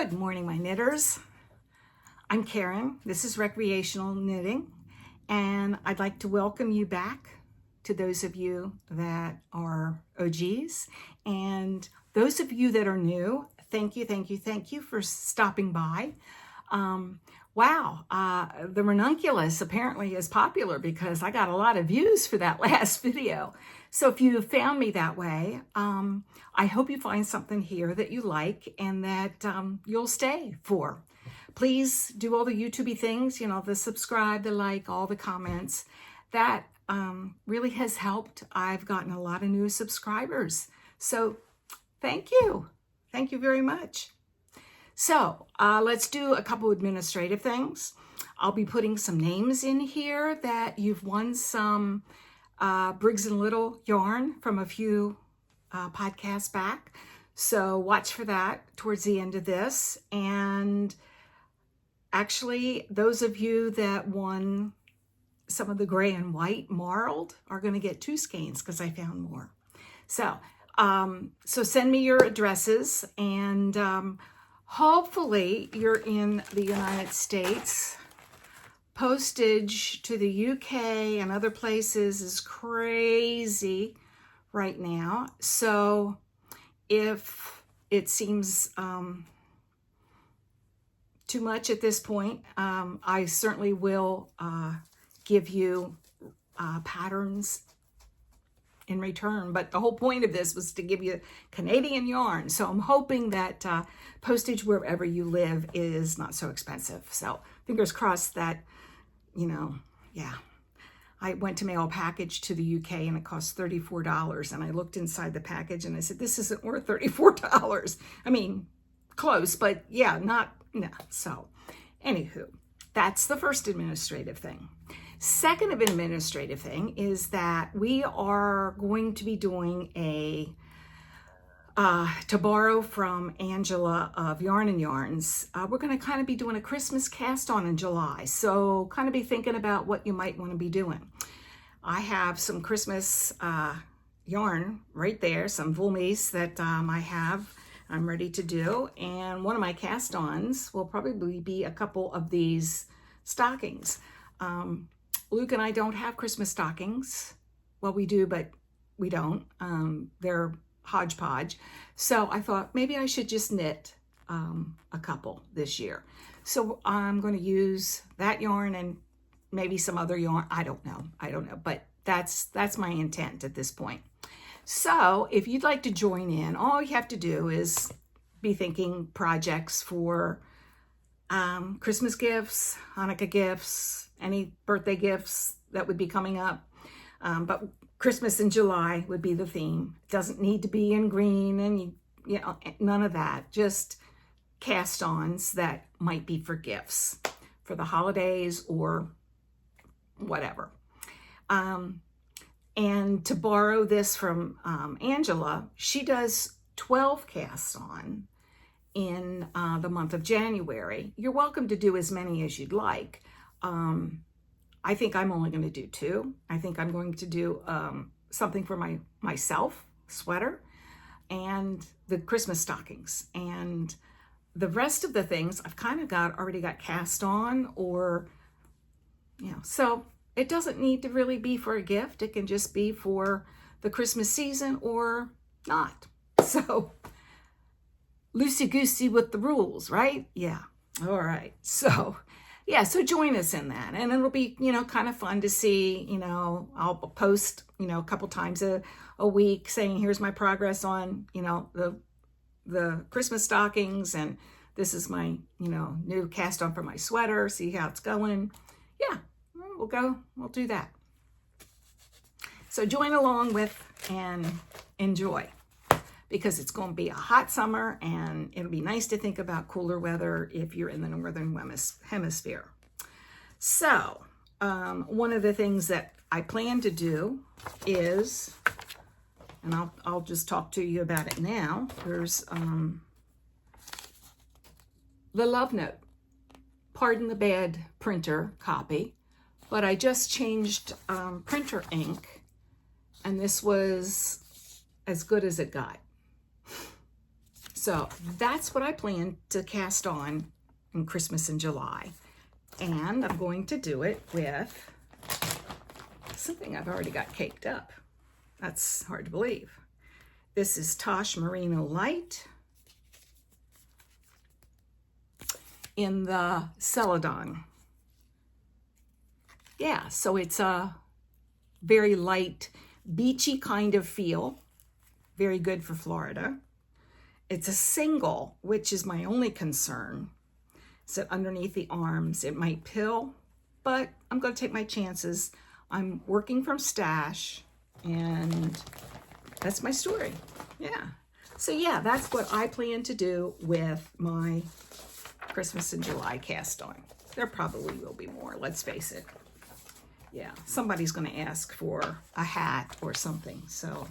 Good morning, my knitters. I'm Karen. This is Recreational Knitting, and I'd like to welcome you back to those of you that are OGs, and those of you that are new. Thank you for stopping by. The Ranunculus apparently is popular because I got a lot of views for that last video. So if you found me that way, I hope you find something here that you like and that you'll stay for. Please do all the YouTubey things, you know, the subscribe, the like, all the comments. That really has helped. I've gotten a lot of new subscribers. So thank you. Thank you very much. So let's do a couple administrative things. I'll be putting some names in here that you've won some Briggs & Little yarn from a few podcasts back. So watch for that towards the end of this. And actually, those of you that won some of the gray and white marled are going to get 2 skeins because I found more. So send me your addresses, and hopefully you're in the United States. Postage to the UK and other places is crazy right now. So if it seems too much at this point, I certainly will give you patterns in return. But the whole point of this was to give you Canadian yarn. So I'm hoping that postage wherever you live is not so expensive. So fingers crossed that, you know, yeah. I went to mail a package to the UK and it cost $34. And I looked inside the package and I said, this isn't worth $34. I mean, close, but yeah, no. So anywho, that's the first administrative thing. Second administrative thing is that we are going to be doing to borrow from Angela of Yarn and Yarns, we're going to kind of be doing a Christmas cast on in July. So kind of be thinking about what you might want to be doing. I have some Christmas yarn right there, some Vulmies that I'm ready to do. And one of my cast-ons will probably be a couple of these stockings. Luke and I don't have Christmas stockings. Well, we do, but we don't. They're hodgepodge. So I thought maybe I should just knit a couple this year. So I'm going to use that yarn and maybe some other yarn. I don't know, but that's my intent at this point. So if you'd like to join in, all you have to do is be thinking projects for Christmas gifts, Hanukkah gifts, any birthday gifts that would be coming up. But Christmas in July would be the theme. It doesn't need to be in green and, you know, none of that. Just cast-ons that might be for gifts for the holidays or whatever. And to borrow this from Angela, she does 12 casts-on in the month of January. You're welcome to do as many as you'd like. I think I'm only going to do 2. I think I'm going to do something for myself, sweater, and the Christmas stockings. And the rest of the things I've kind of already got cast on, or, you know, so it doesn't need to really be for a gift. It can just be for the Christmas season or not. So loosey-goosey with the rules, right? Yeah. All right. So yeah, so join us in that. And it'll be, you know, kind of fun to see, you know, I'll post, you know, a couple times a week saying, here's my progress on, you know, the Christmas stockings. And this is my, you know, new cast on for my sweater. See how it's going. Yeah, we'll do that. So join along with and enjoy, because it's going to be a hot summer and it'll be nice to think about cooler weather if you're in the Northern Hemisphere. So one of the things that I plan to do is, and I'll just talk to you about it now, there's the Love Note. Pardon the bad printer copy, but I just changed printer ink, and this was as good as it got. So that's what I plan to cast on in Christmas in July. And I'm going to do it with something I've already got caked up. That's hard to believe. This is Tosh Merino Light in the Celadon. Yeah, so it's a very light, beachy kind of feel. Very good for Florida. It's a single, which is my only concern. So underneath the arms, it might pill, but I'm going to take my chances. I'm working from stash, and that's my story. Yeah. So yeah, that's what I plan to do with my Christmas in July cast on. There probably will be more, let's face it. Yeah, somebody's going to ask for a hat or something. So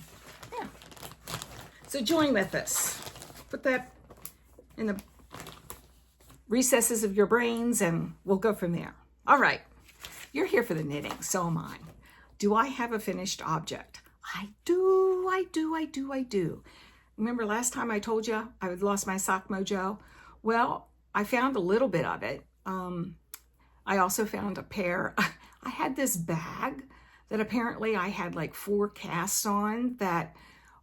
yeah. So join with us. Put that in the recesses of your brains and we'll go from there. All right. You're here for the knitting. So am I. Do I have a finished object? I do. Remember last time I told you I had lost my sock mojo? Well, I found a little bit of it. I also found a pair. I had this bag that apparently I had like 4 casts on that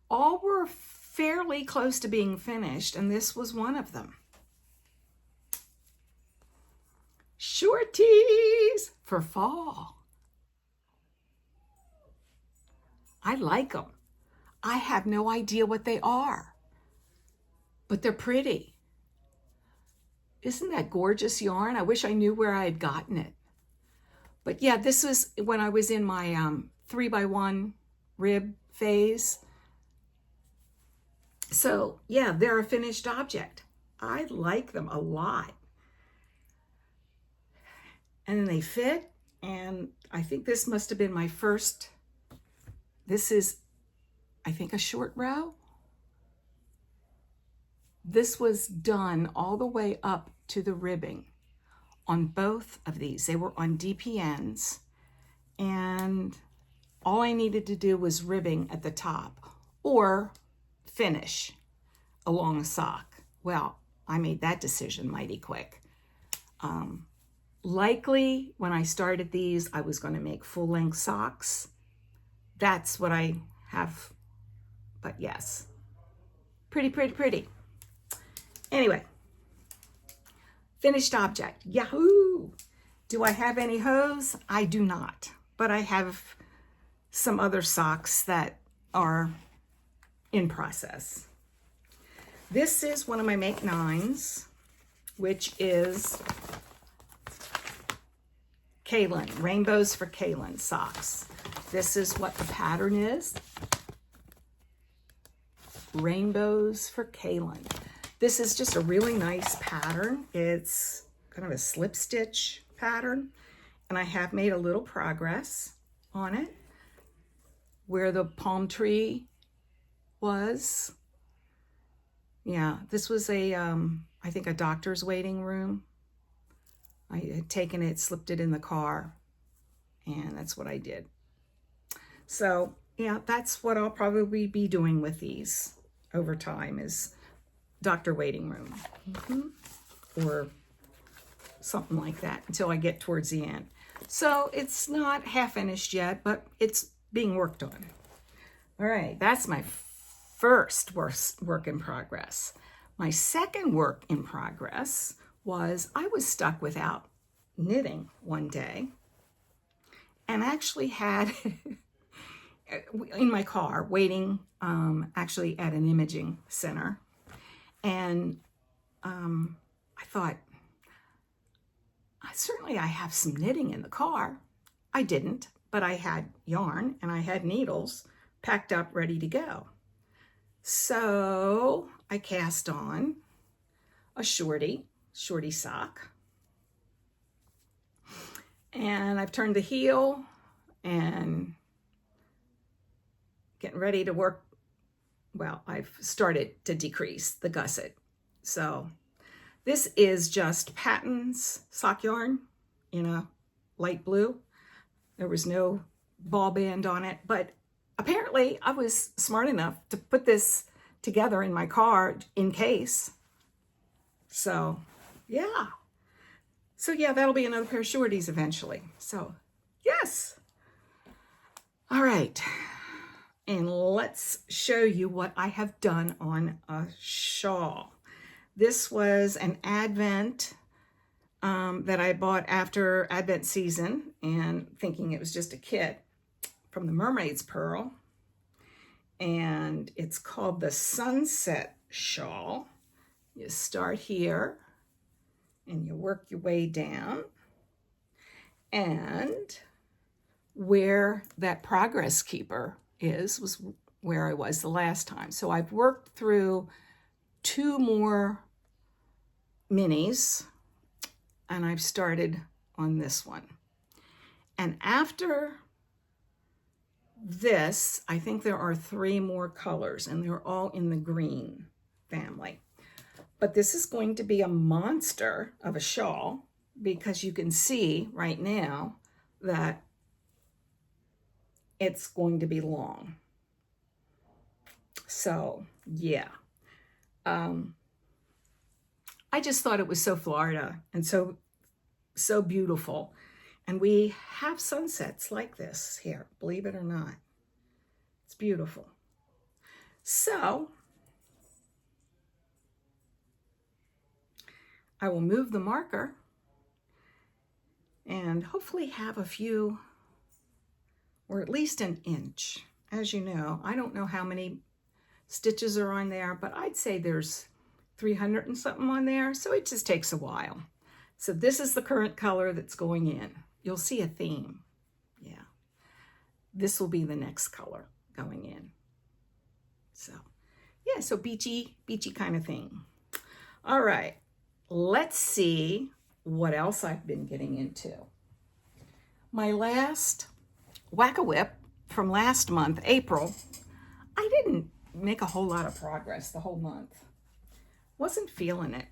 all were fairly close to being finished, and this was one of them. Shorties for fall. I like them. I have no idea what they are, but they're pretty. Isn't that gorgeous yarn? I wish I knew where I had gotten it. But yeah, this was when I was in my 3x1 rib phase. So yeah, they're a finished object. I like them a lot. And then they fit, and I think this must have been my first. This is, I think, a short row. This was done all the way up to the ribbing on both of these. They were on DPNs, and all I needed to do was ribbing at the top or finish along a sock. Well, I made that decision mighty quick. Likely when I started these, I was going to make full-length socks. That's what I have. But yes, pretty. Anyway, finished object. Yahoo! Do I have any hose? I do not, but I have some other socks that are in process. This is one of my Make 9s, which is Kaylan, Rainbows for Kaylan socks. This is what the pattern is. Rainbows for Kaylan. This is just a really nice pattern. It's kind of a slip stitch pattern, and I have made a little progress on it where the palm tree was. Yeah, this was a, I think a doctor's waiting room. I had taken it, slipped it in the car, and that's what I did. So yeah, that's what I'll probably be doing with these over time, is doctor waiting room or something like that until I get towards the end. So it's not half finished yet, but it's being worked on. All right, that's my first work in progress. My second work in progress was I was stuck without knitting one day, and actually had in my car waiting actually at an imaging center, and I thought, certainly I have some knitting in the car. I didn't, but I had yarn and I had needles packed up ready to go. So I cast on a shorty sock, and I've turned the heel and getting ready to work. Well, I've started to decrease the gusset. So this is just Patton's sock yarn in a light blue. There was no ball band on it, but apparently I was smart enough to put this together in my car in case. So, yeah. So, yeah, that'll be another pair of shorties eventually. So, yes. All right. And let's show you what I have done on a shawl. This was an Advent that I bought after Advent season and thinking it was just a kit from the Mermaid's Pearl. And it's called the Sunset Shawl. You start here and you work your way down. And where that progress keeper was where I was the last time. So I've worked through 2 more minis and I've started on this one. And after this, I think there are 3 more colors and they're all in the green family. But this is going to be a monster of a shawl because you can see right now that it's going to be long. So, yeah. I just thought it was so Florida and so beautiful. And we have sunsets like this here, believe it or not. It's beautiful. So, I will move the marker and hopefully have a few, or at least an inch. As you know, I don't know how many stitches are on there, but I'd say there's 300 and something on there, so it just takes a while. So this is the current color that's going in. You'll see a theme. Yeah. This will be the next color going in. So, yeah, so beachy kind of thing. All right. Let's see what else I've been getting into. My last Wacka Whip from last month, April, I didn't make a whole lot of progress the whole month. Wasn't feeling it.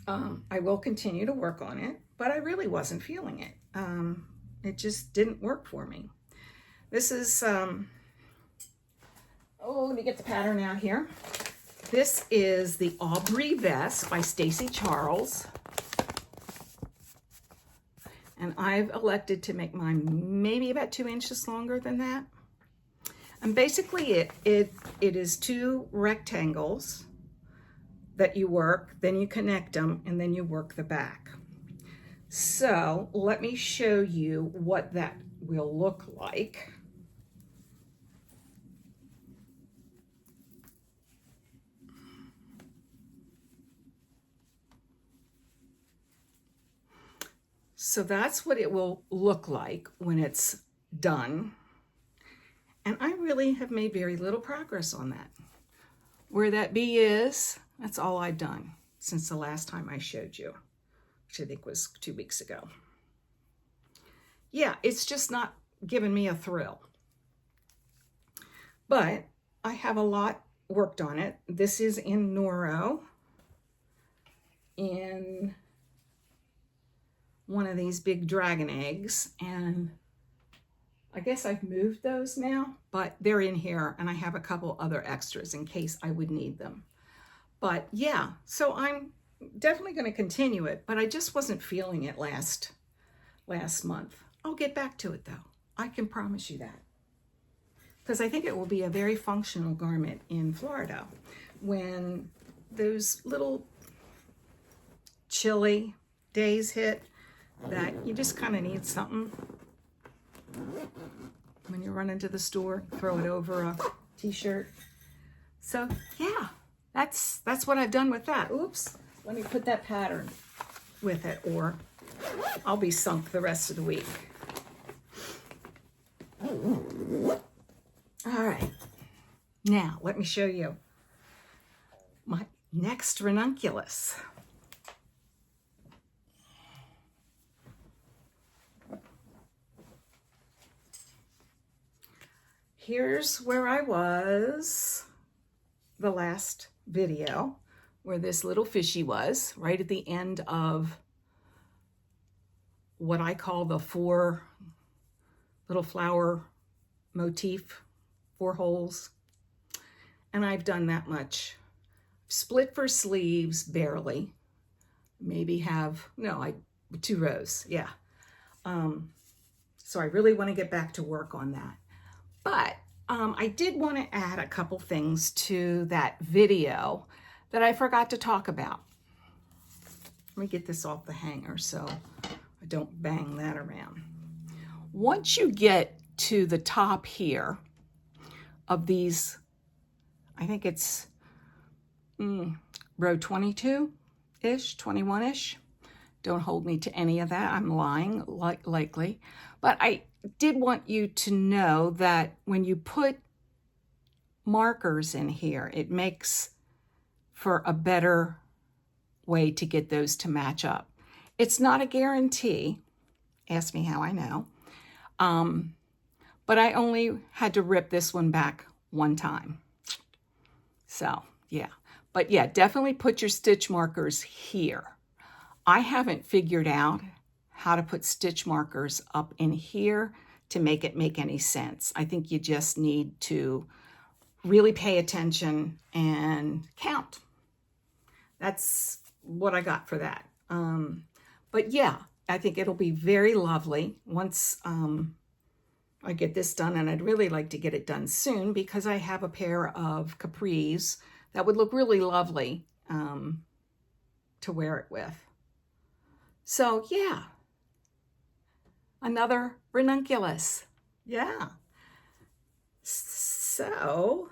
I will continue to work on it, but I really wasn't feeling it. It just didn't work for me. This is, let me get the pattern out here. This is the Aubrey Vest by Stacy Charles. And I've elected to make mine maybe about 2 inches longer than that. And basically it is 2 rectangles that you work, then you connect them, and then you work the back. So let me show you what that will look like. So that's what it will look like when it's done. And I really have made very little progress on that. Where that bee is, that's all I've done since the last time I showed you, which I think was 2 weeks ago. Yeah, it's just not giving me a thrill. But I have a lot worked on it. This is in Noro, in one of these big dragon eggs, and I guess I've moved those now, but they're in here, and I have a couple other extras in case I would need them. But yeah, so I'm definitely going to continue it, but I just wasn't feeling it last month. I'll get back to it though. I can promise you that. Because I think it will be a very functional garment in Florida when those little chilly days hit, that you just kind of need something. When you run into the store, throw it over a t-shirt. So yeah, that's what I've done with that. Oops, let me put that pattern with it, or I'll be sunk the rest of the week. All right, now let me show you my next ranunculus. Here's where I was the last video, where this little fishy was, right at the end of what I call the 4 little flower motif, 4 holes. and I've done that much. Split for sleeves, barely. Maybe have, no, 2 rows, yeah. So I really want to get back to work on that. But I did want to add a couple things to that video that I forgot to talk about. Let me get this off the hanger so I don't bang that around. Once you get to the top here of these, I think it's row 22-ish, 21-ish. Don't hold me to any of that. I'm lying, likely. But I did want you to know that when you put markers in here, it makes for a better way to get those to match up. It's not a guarantee. Ask me how I know. But I only had to rip this one back one time. So, yeah. But yeah, definitely put your stitch markers here. I haven't figured out how to put stitch markers up in here to make it make any sense. I think you just need to really pay attention and count. That's what I got for that. But yeah, I think it'll be very lovely once I get this done, and I'd really like to get it done soon because I have a pair of capris that would look really lovely to wear it with. So yeah, another ranunculus. Yeah. So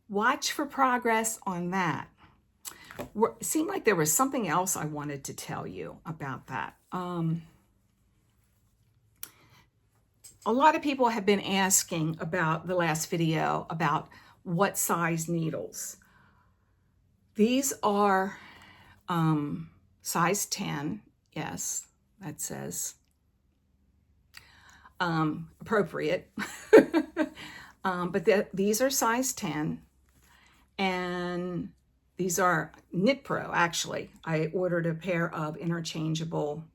watch for progress on that. It seemed like there was something else I wanted to tell you about that. A lot of people have been asking about the last video about what size needles. These are size 10. Yes, that says appropriate. But these are size 10, and these are Knit Pro, actually. I ordered a pair of interchangeable,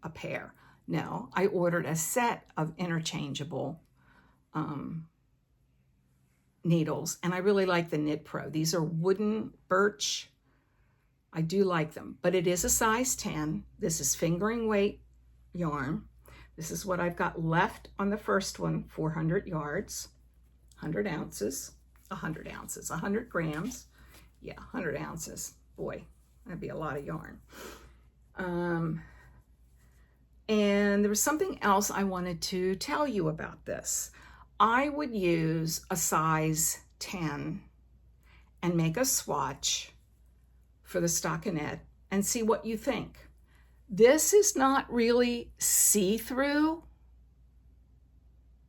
No, I ordered a set of interchangeable needles, and I really like the Knit Pro. These are wooden birch. I do like them, but it is a size 10. This is fingering weight yarn. This is what I've got left on the first one, 400 yards, 100 ounces, 100 grams. Yeah, 100 ounces. Boy, that'd be a lot of yarn. And there was something else I wanted to tell you about this. I would use a size 10 and make a swatch for the stockinette and see what you think. This is not really see-through,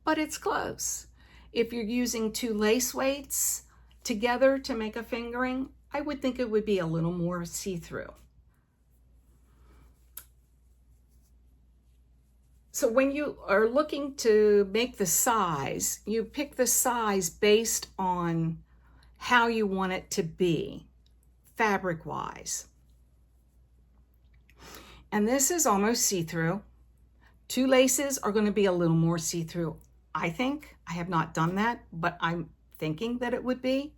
but it's close. If you're using 2 lace weights together to make a fingering, I would think it would be a little more see-through. So when you are looking to make the size, you pick the size based on how you want it to be, fabric-wise. And this is almost see-through. 2 laces are going to be a little more see-through, I think. I have not done that, but I'm thinking that it would be.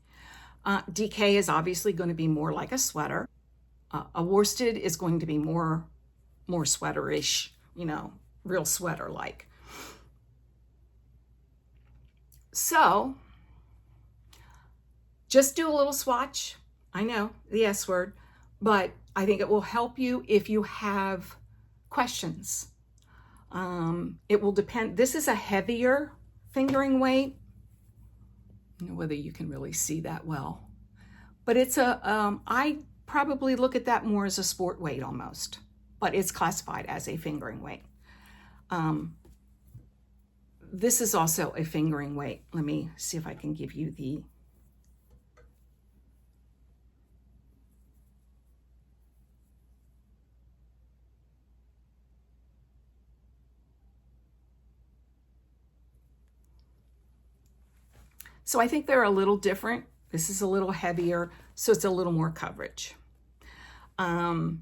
DK is obviously going to be more like a sweater. A worsted is going to be more sweater-ish, you know, real sweater-like. So just do a little swatch. I know, the S word, but I think it will help you if you have questions. It will depend. This is a heavier fingering weight. I don't know whether you can really see that well, but it's I probably look at that more as a sport weight almost, but it's classified as a fingering weight. This is also a fingering weight. Let me see if I can give you the So I think they're a little different. This is a little heavier, so it's a little more coverage. I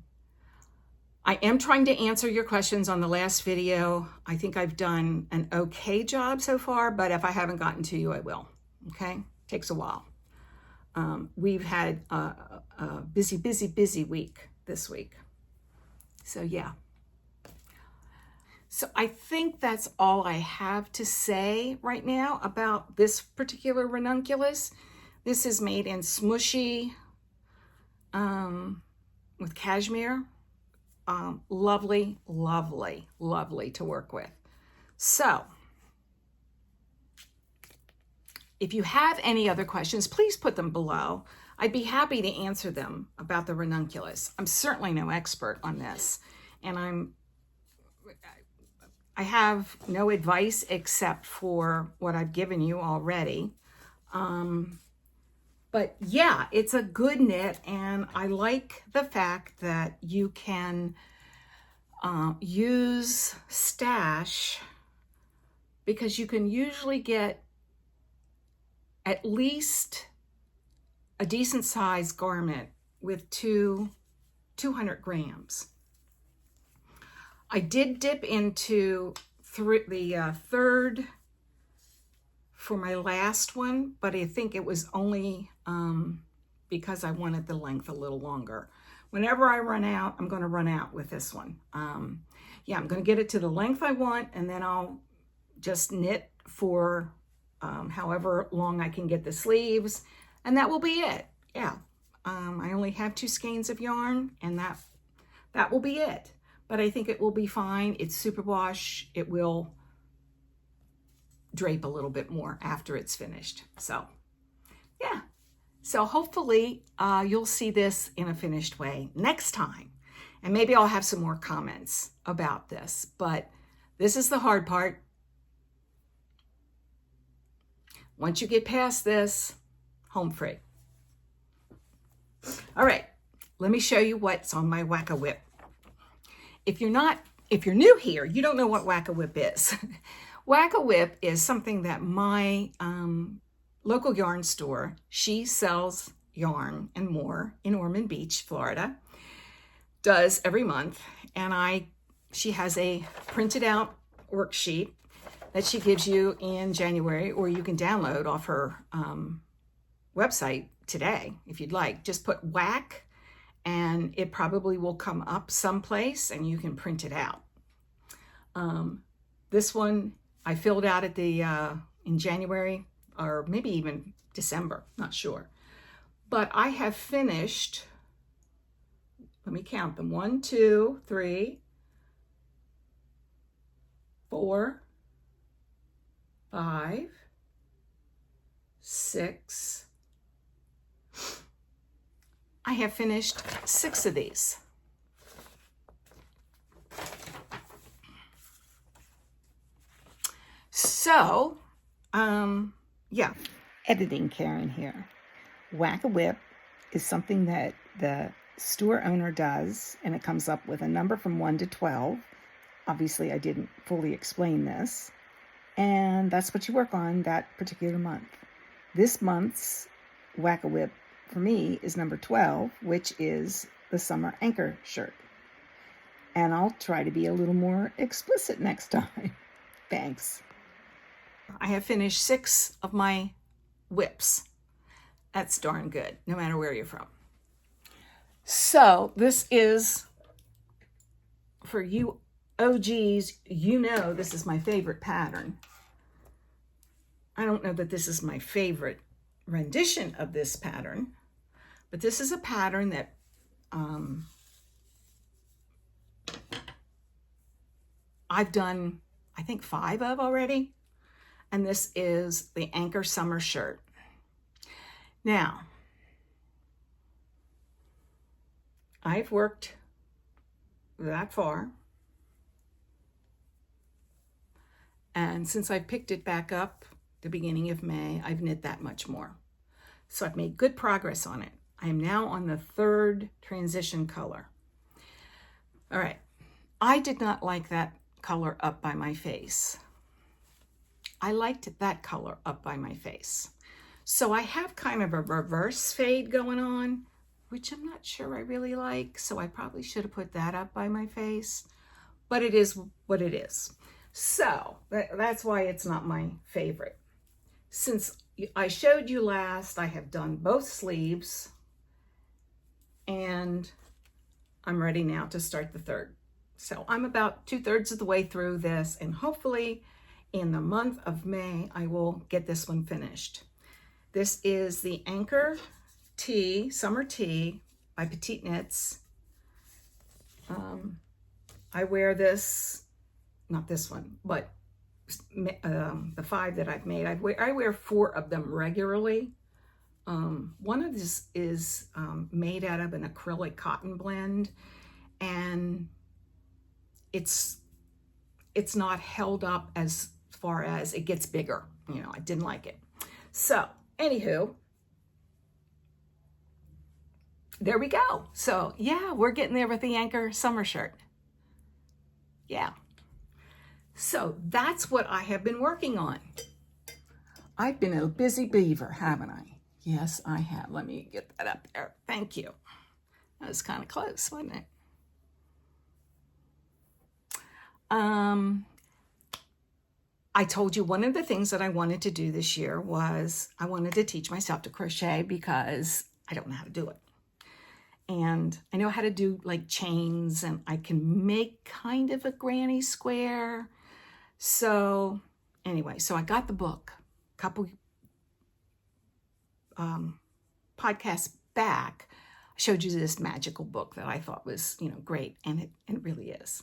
am trying to answer your questions on the last video. I think I've done an okay job so far, but if I haven't gotten to you, I will. Okay? Takes a while. We've had a busy week this week. So yeah. So I think that's all I have to say right now about this particular ranunculus. This is made in Smoochy with cashmere. Lovely, lovely, lovely to work with. So if you have any other questions, please put them below. I'd be happy to answer them about the ranunculus. I'm certainly no expert on this, and I have no advice except for what I've given you already. But yeah, it's a good knit, and I like the fact that you can use stash, because you can usually get at least a decent sized garment with 200 grams. I did dip into the third for my last one, but I think it was only because I wanted the length a little longer. Whenever I run out, I'm going to run out with this one. Yeah, I'm going to get it to the length I want, and then I'll just knit for however long I can get the sleeves, and that will be it. Yeah, I only have 2 skeins of yarn, and that will be it. But I think it will be fine. It's superwash. It will drape a little bit more after it's finished. So yeah, so hopefully you'll see this in a finished way next time, and maybe I'll have some more comments about this, but this is the hard part. Once you get past this, home free. All right, let me show you what's on my Wacka Whip. If you're new here, you don't know what Wacka Whip is. Wacka Whip is something that my local yarn store, she sells yarn and more in Ormond Beach, Florida, does every month. And she has a printed out worksheet that she gives you in January, or you can download off her website today if you'd like. Just put WAC and it probably will come up someplace and you can print it out. This one I filled out at in January, or maybe even December, not sure. But I have finished, let me count them, 1, 2, 3, 4, 5, 6. I have finished 6 of these. So, yeah, editing Karen here. Wacka Whip is something that the store owner does, and it comes up with a number from 1 to 12. Obviously, I didn't fully explain this. And that's what you work on that particular month. This month's Wacka Whip for me is number 12, which is the summer Anker shirt. And I'll try to be a little more explicit next time. Thanks. I have finished 6 of my whips. That's darn good, no matter where you're from. So this is, for you OGs, you know this is my favorite pattern. I don't know that this is my favorite rendition of this pattern, but this is a pattern that I've done, I think, 5 of already. And this is the Anker summer shirt. Now, I've worked that far. And since I picked it back up the beginning of May, I've knit that much more. So I've made good progress on it. I am now on the 3rd transition color. All right, I did not like that color up by my face. I liked that color up by my face. So I have kind of a reverse fade going on, which I'm not sure I really like. So I probably should have put that up by my face, but it is what it is. So that's why it's not my favorite. Since I showed you last, I have done both sleeves, and I'm ready now to start the third. So I'm about 2/3 of the way through this, and hopefully in the month of May, I will get this one finished. This is the Anker Tee, Summer Tee by Petite Knits. I wear this, not this one, but the 5 that I've made. I wear 4 of them regularly. One of this is made out of an acrylic cotton blend, and it's not held up as far as it gets bigger. You know, I didn't like it. So anywho, there we go. So yeah, we're getting there with the Anker summer shirt. Yeah. So that's what I have been working on. I've been a busy beaver, haven't I? Yes, I have. Let me get that up there. Thank you. That was kind of close, wasn't it? I told you one of the things that I wanted to do this year was I wanted to teach myself to crochet because I don't know how to do it. And I know how to do like chains, and I can make kind of a granny square. So anyway, so I got the book a couple podcasts back. I showed you this magical book that I thought was, you know, great, and it really is.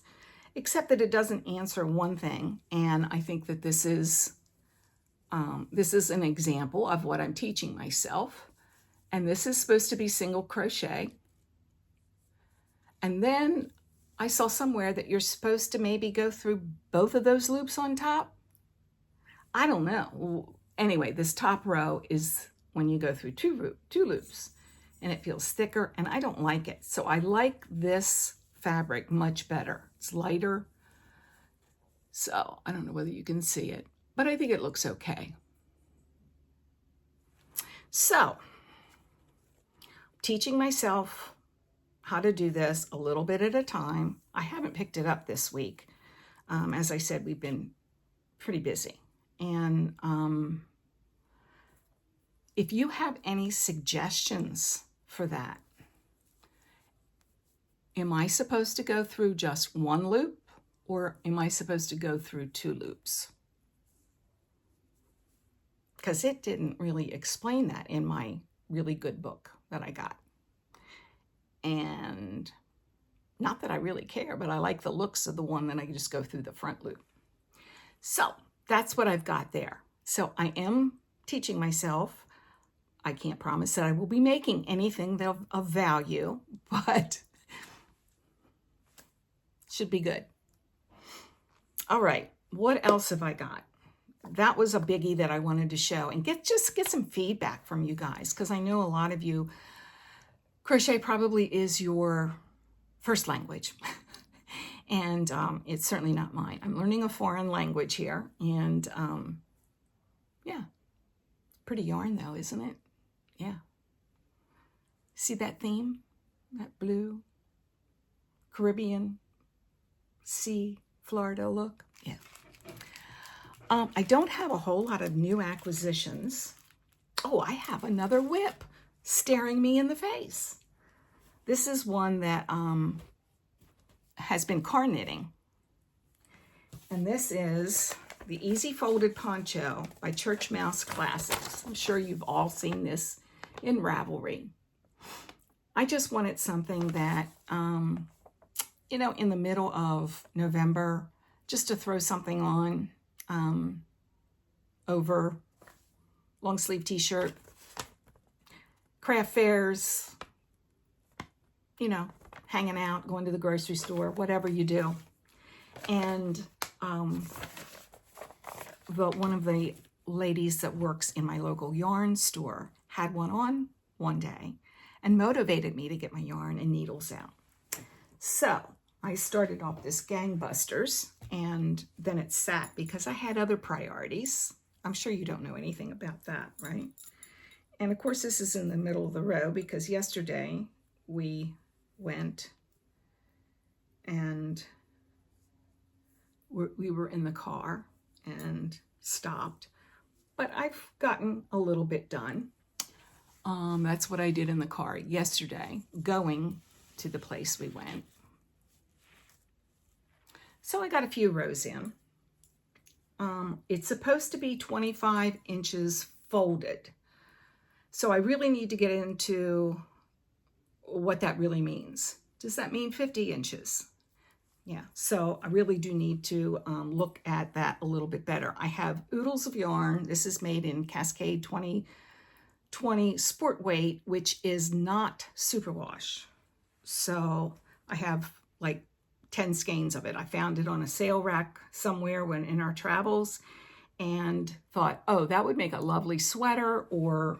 Except that it doesn't answer one thing, and I think that this is an example of what I'm teaching myself. And this is supposed to be single crochet. And then I saw somewhere that you're supposed to maybe go through both of those loops on top. I don't know. Anyway, this top row is when you go through two loops, and it feels thicker, and I don't like it. So I like this fabric much better. It's lighter. So I don't know whether you can see it, but I think it looks okay. So teaching myself how to do this a little bit at a time. I haven't picked it up this week. As I said, we've been pretty busy. And if you have any suggestions for that, am I supposed to go through just one loop, or am I supposed to go through 2 loops? Because it didn't really explain that in my really good book that I got. And not that I really care, but I like the looks of the one that I just go through the front loop. So that's what I've got there. So I am teaching myself. I can't promise that I will be making anything of value, but should be good. All right, what else have I got? That was a biggie that I wanted to show and get some feedback from you guys, because I know a lot of you, crochet probably is your first language. And it's certainly not mine. I'm learning a foreign language here, and yeah, pretty yarn though, isn't it? Yeah. See that theme? That blue, Caribbean, sea, Florida look? Yeah. I don't have a whole lot of new acquisitions. Oh, I have another whip staring me in the face. This is one that has been car knitting. And this is the Easy Folded Poncho by Church Mouse Classics. I'm sure you've all seen this in Ravelry. I just wanted something that, you know, in the middle of November, just to throw something on over long sleeve t-shirt, craft fairs, you know, hanging out, going to the grocery store, whatever you do. And one of the ladies that works in my local yarn store had one on one day and motivated me to get my yarn and needles out. So I started off this gangbusters, and then it sat because I had other priorities. I'm sure you don't know anything about that, right? And of course, this is in the middle of the row because yesterday we went and we were in the car and stopped. but I've gotten a little bit done. That's what I did in the car yesterday, going to the place we went. So I got a few rows in. It's supposed to be 25 inches folded. So I really need to get into what that really means. Does that mean 50 inches? Yeah, so I really do need to look at that a little bit better. I have oodles of yarn. This is made in Cascade 2020 Sport Weight, which is not superwash. So I have like 10 skeins of it. I found it on a sale rack somewhere when in our travels and thought, oh, that would make a lovely sweater or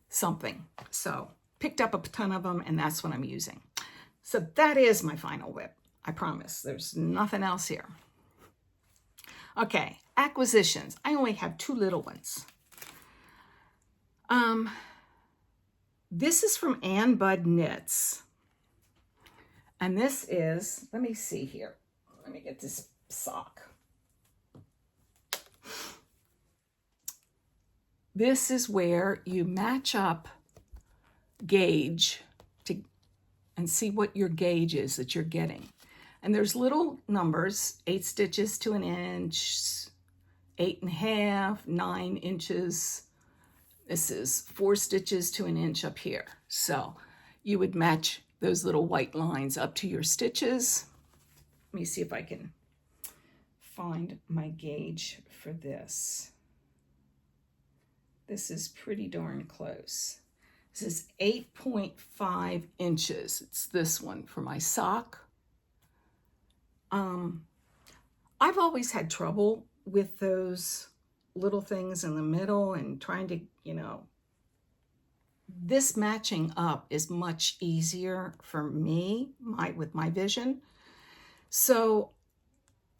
something. So picked up a ton of them, and that's what I'm using. So that is my final whip. I promise. There's nothing else here. Okay, acquisitions. I only have 2 little ones. This is from Ann Bud Knits. And this is, let me see here. Let me get this sock. This is where you match up gauge and see what your gauge is that you're getting. And there's little numbers, 8 stitches to an inch, 8.5, 9 inches. This is 4 stitches to an inch up here. So you would match those little white lines up to your stitches. Let me see if I can find my gauge for this. This is pretty darn close. This is 8.5 inches. It's this one for my sock. I've always had trouble with those little things in the middle and trying to, this matching up is much easier for me with my vision. So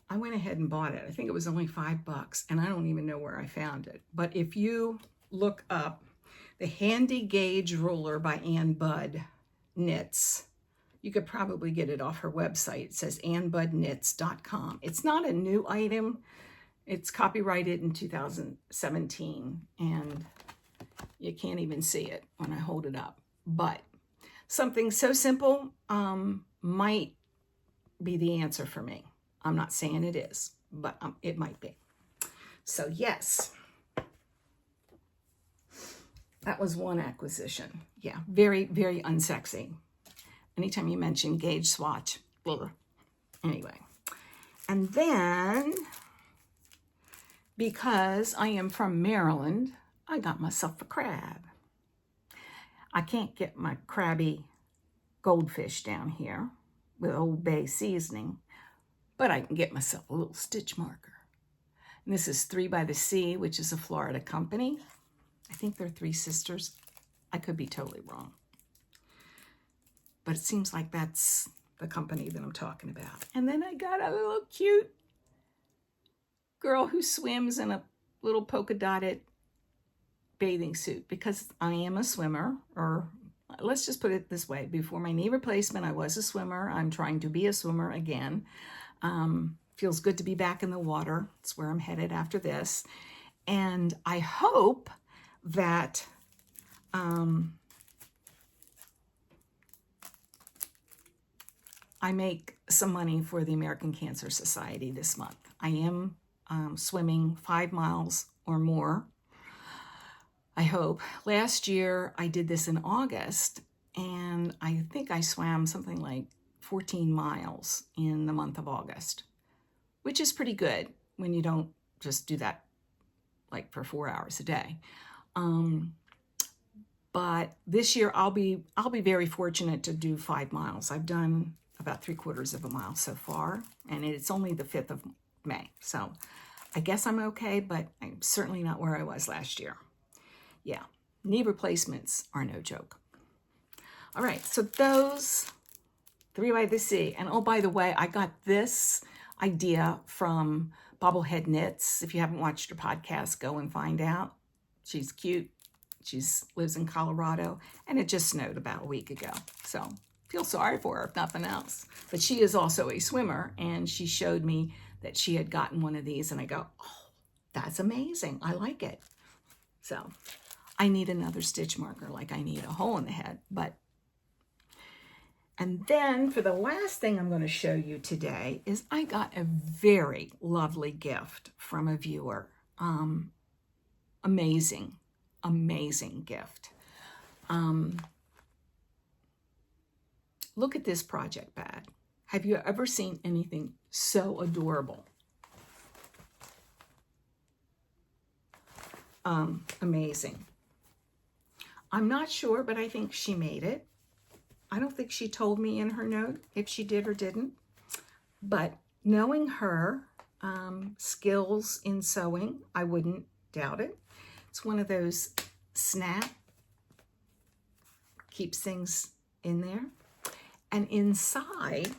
I went ahead and bought it. I think it was only $5 and I don't even know where I found it. But if you look up the Handy Gauge Ruler by Ann Bud Knits, you could probably get it off her website. It says annbudknits.com. It's not a new item. It's copyrighted in 2017, and you can't even see it when I hold it up. But something so simple might be the answer for me. I'm not saying it is, but it might be. So yes, that was one acquisition. Yeah, very, very unsexy. Anytime you mention gauge swatch, blah. Anyway. And then, because I am from Maryland, I got myself a crab. I can't get my crabby goldfish down here with Old Bay seasoning, but I can get myself a little stitch marker. And this is 3 by the Sea, which is a Florida company. I think they're 3 sisters. I could be totally wrong. But it seems like that's the company that I'm talking about. And then I got a little cute girl who swims in a little polka dotted bathing suit because I am a swimmer, or let's just put it this way. Before my knee replacement, I was a swimmer. I'm trying to be a swimmer again. Feels good to be back in the water. It's where I'm headed after this. And I hope that I make some money for the American Cancer Society this month. I am swimming 5 miles or more, I hope. Last year, I did this in August, and I think I swam something like 14 miles in the month of August, which is pretty good when you don't just do that like for 4 hours a day. But this year, I'll be very fortunate to do 5 miles. I've done about 3/4 of a mile so far, and it's only the 5th of May. So I guess I'm okay, but I'm certainly not where I was last year. Yeah, knee replacements are no joke. All right, so those 3 by the Sea. And oh, by the way, I got this idea from Bobblehead Knits. If you haven't watched her podcast, go and find out. She's cute. She lives in Colorado, and it just snowed about a week ago. So feel sorry for her, if nothing else. But she is also a swimmer, and she showed me that she had gotten one of these, and I go, oh, that's amazing. I like it. So I need another stitch marker, like I need a hole in the head. And then for the last thing I'm going to show you today is I got a very lovely gift from a viewer. Amazing, amazing gift. Look at this project bag. Have you ever seen anything so adorable? Amazing. I'm not sure, but I think she made it. I don't think she told me in her note if she did or didn't, but knowing her skills in sewing, I wouldn't doubt it. It's one of those snap, keeps things in there. And inside,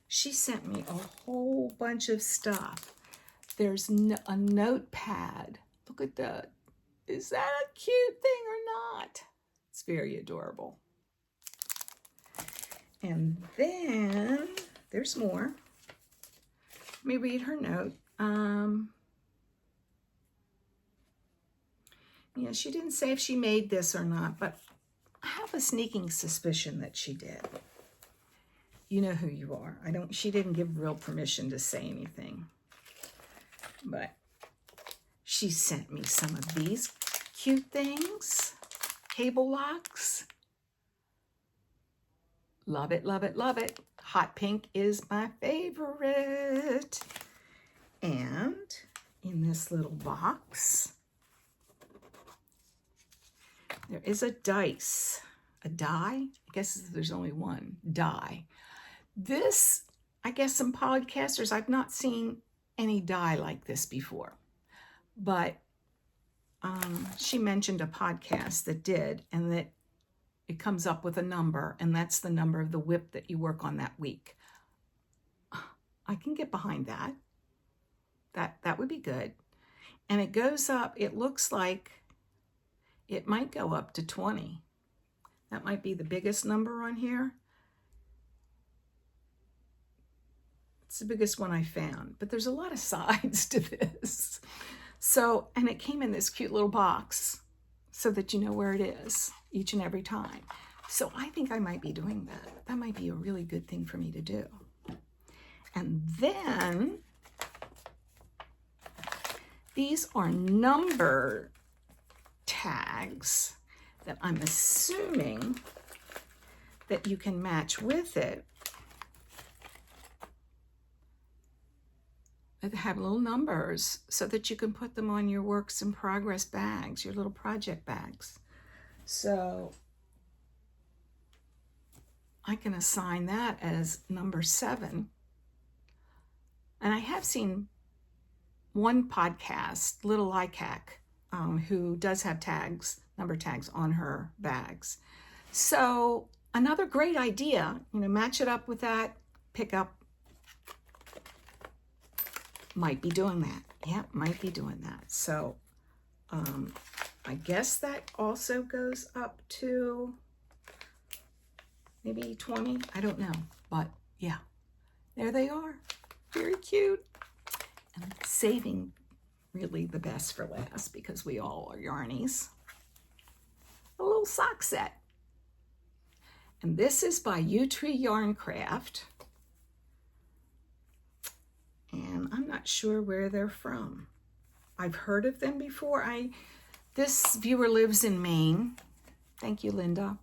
she sent me a whole bunch of stuff. There's a notepad. Look at that. Is that a cute thing or not? It's very adorable. And then there's more. Let me read her note. Yeah, she didn't say if she made this or not, but I have a sneaking suspicion that she did. You know who you are. She didn't give real permission to say anything. But she sent me some of these cute things. Cable locks. Love it, love it, love it. Hot pink is my favorite. And in this little box, there is a dice. A die? I guess there's only one. Die. This, I guess some podcasters, I've not seen any die like this before. But she mentioned a podcast that did, and that it comes up with a number, and that's the number of the whip that you work on that week. I can get behind that. That would be good. And it goes up, it looks like it might go up to 20. That might be the biggest number on here. It's the biggest one I found, but there's a lot of sides to this. So, and it came in this cute little box so that you know where it is each and every time. So I think I might be doing that. That might be a really good thing for me to do. And then these are number tags that I'm assuming that you can match with it. That have little numbers so that you can put them on your works in progress bags, your little project bags. So I can assign that as number 7. And I have seen one podcast, Little Likac, who does have tags, number tags on her bags. So another great idea, match it up with that, pick up. Might be doing that. Yeah, might be doing that. So I guess that also goes up to maybe 20. I don't know. But yeah, there they are. Very cute. And I'm saving really the best for last because we all are yarnies. A little sock set. And this is by U-Tree Yarn Craft. And I'm not sure where they're from. I've heard of them before. This viewer lives in Maine. Thank you, Linda.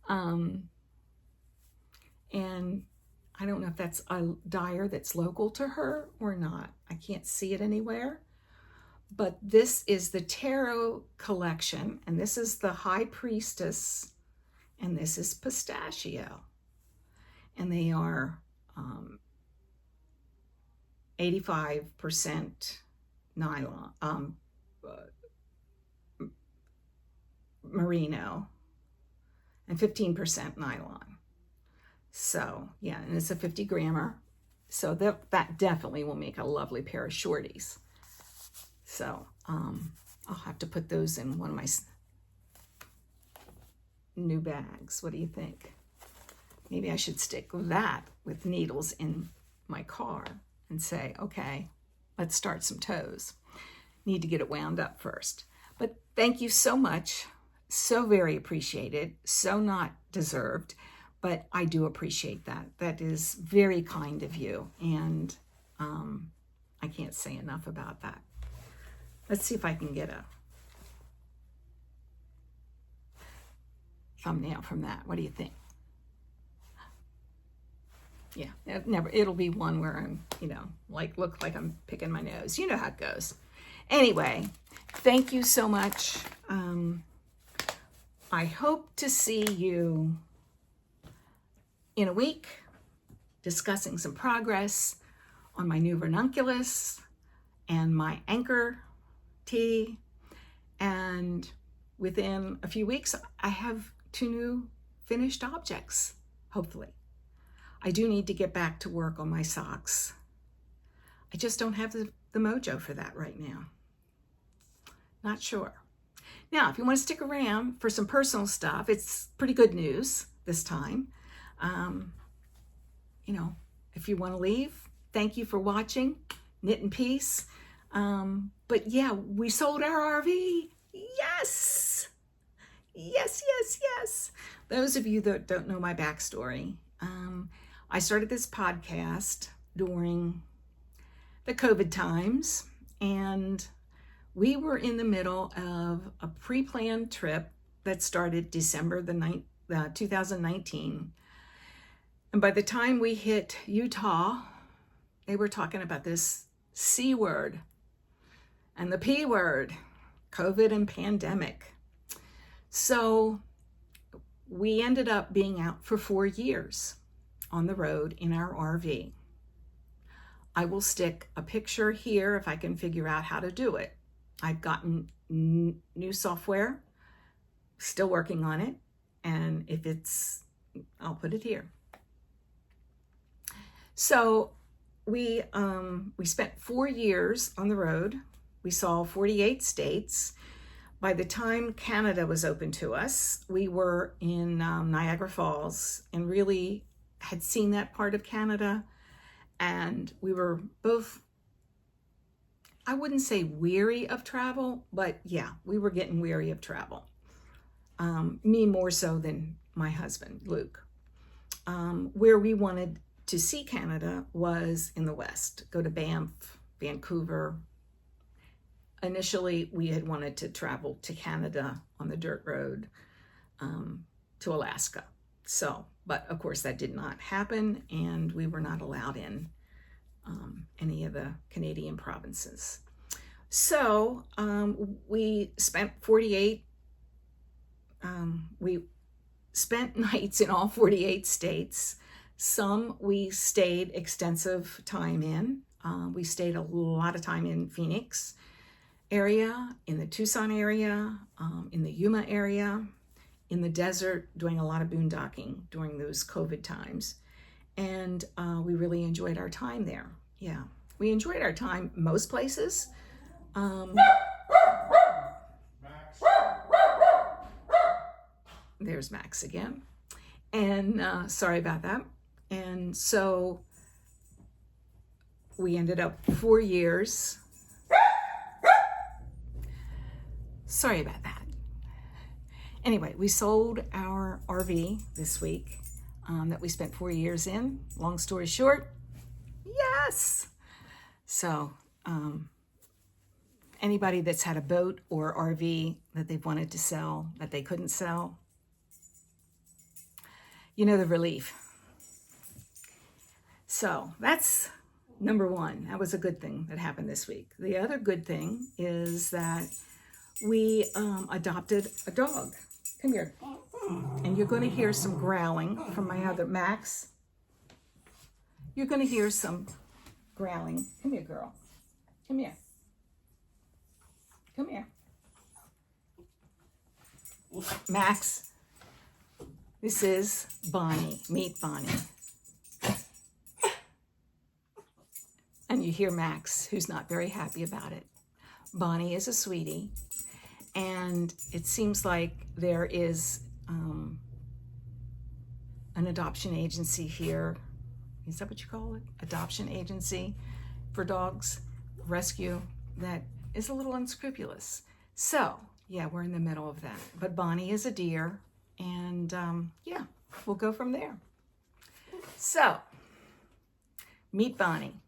And I don't know if that's a dyer that's local to her or not. I can't see it anywhere. But this is the Tarot collection, and this is the High Priestess, and this is Pistachio. And they are 85% nylon, merino, and 15% nylon. So yeah, and it's a 50 grammer. So that definitely will make a lovely pair of shorties. So I'll have to put those in one of my new bags. What do you think? Maybe I should stick with that with needles in my car and say, okay, let's start some toes. Need to get it wound up first. But thank you so much. So very appreciated. So not deserved. But I do appreciate that. That is very kind of you. And I can't say enough about that. Let's see if I can get a thumbnail from that. What do you think? Yeah, it'll be one where I'm, look like I'm picking my nose. You know how it goes. Anyway, thank you so much. I hope to see you in a week discussing some progress on my new Ranunculus and my Anker tea. And within a few weeks, I have 2 new finished objects, hopefully. I do need to get back to work on my socks. I just don't have the mojo for that right now. Not sure. Now, if you want to stick around for some personal stuff, it's pretty good news this time. If you want to leave, thank you for watching. Knit in peace. But yeah, we sold our RV. Yes! Yes. Those of you that don't know my backstory, I started this podcast during the COVID times, and we were in the middle of a pre-planned trip that started December 2019. And by the time we hit Utah, they were talking about this C word and the P word, COVID and pandemic. So we ended up being out for 4 years on the road in our RV. I will stick a picture here if I can figure out how to do it. I've gotten new software, still working on it, and I'll put it here. So we spent 4 years on the road. We saw 48 states. By the time Canada was open to us, we were in Niagara Falls and really had seen that part of Canada. And we were both, I wouldn't say weary of travel, but yeah, we were getting weary of travel. Me more so than my husband, Luke. Where we wanted to see Canada was in the West, go to Behm, Vancouver. Initially, we had wanted to travel to Canada on the dirt road to Alaska. But of course that did not happen, and we were not allowed in any of the Canadian provinces. So we spent we spent nights in all 48 states. Some we stayed extensive time in. We stayed a lot of time in Phoenix area, in the Tucson area, in the Yuma area, in the desert, doing a lot of boondocking during those COVID times. And we really enjoyed our time there. Yeah, we enjoyed our time most places. There's Max again. And sorry about that. And so we ended up 4 years. Sorry about that. Anyway, we sold our RV this week that we spent 4 years in. Long story short, yes. So anybody that's had a boat or RV that they've wanted to sell that they couldn't sell, you know the relief. So that's number one. That was a good thing that happened this week. The other good thing is that we adopted a dog. Come here. And you're going to hear some growling from my other Max. You're going to hear some growling. Come here, girl. Come here. Come here. Max, this is Bonnie. Meet Bonnie. And you hear Max, who's not very happy about it. Bonnie is a sweetie. And it seems like there is an adoption agency here. Is that what you call it? Adoption agency for dogs. rescue that is a little unscrupulous. So, yeah, we're in the middle of that. But Bonnie is a dear, and yeah, we'll go from there. So, meet Bonnie.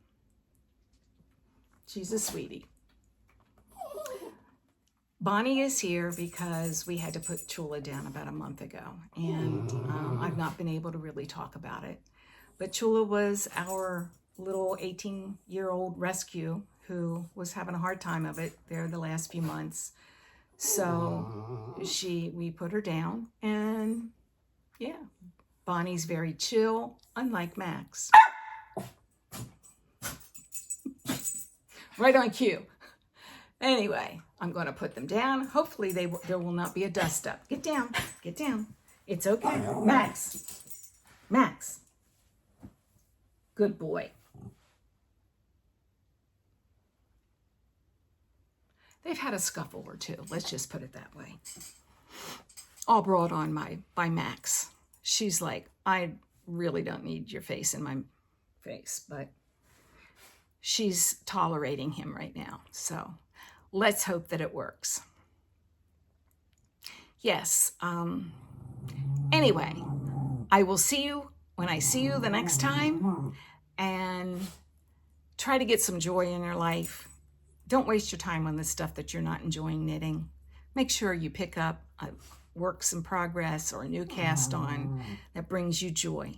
She's a sweetie. Bonnie is here because we had to put Chula down about a month ago, and I've not been able to really talk about it. But Chula was our little 18-year-old rescue who was having a hard time of it there the last few months. So we put her down, and yeah, Bonnie's very chill, unlike Max. Right on cue. Anyway, I'm going to put them down. Hopefully there will not be a dust up. Get down. Get down. It's okay. Max. Max. Good boy. They've had a scuffle or two. Let's just put it that way. All brought on by Max. She's like, I really don't need your face in my face, but she's tolerating him right now. So let's hope that it works. Yes. Anyway, I will see you when I see you the next time, and try to get some joy in your life. Don't waste your time on the stuff that you're not enjoying knitting. Make sure you pick up a works in progress or a new cast on that brings you joy.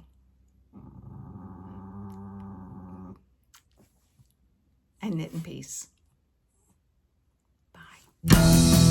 And knit in peace. Bye.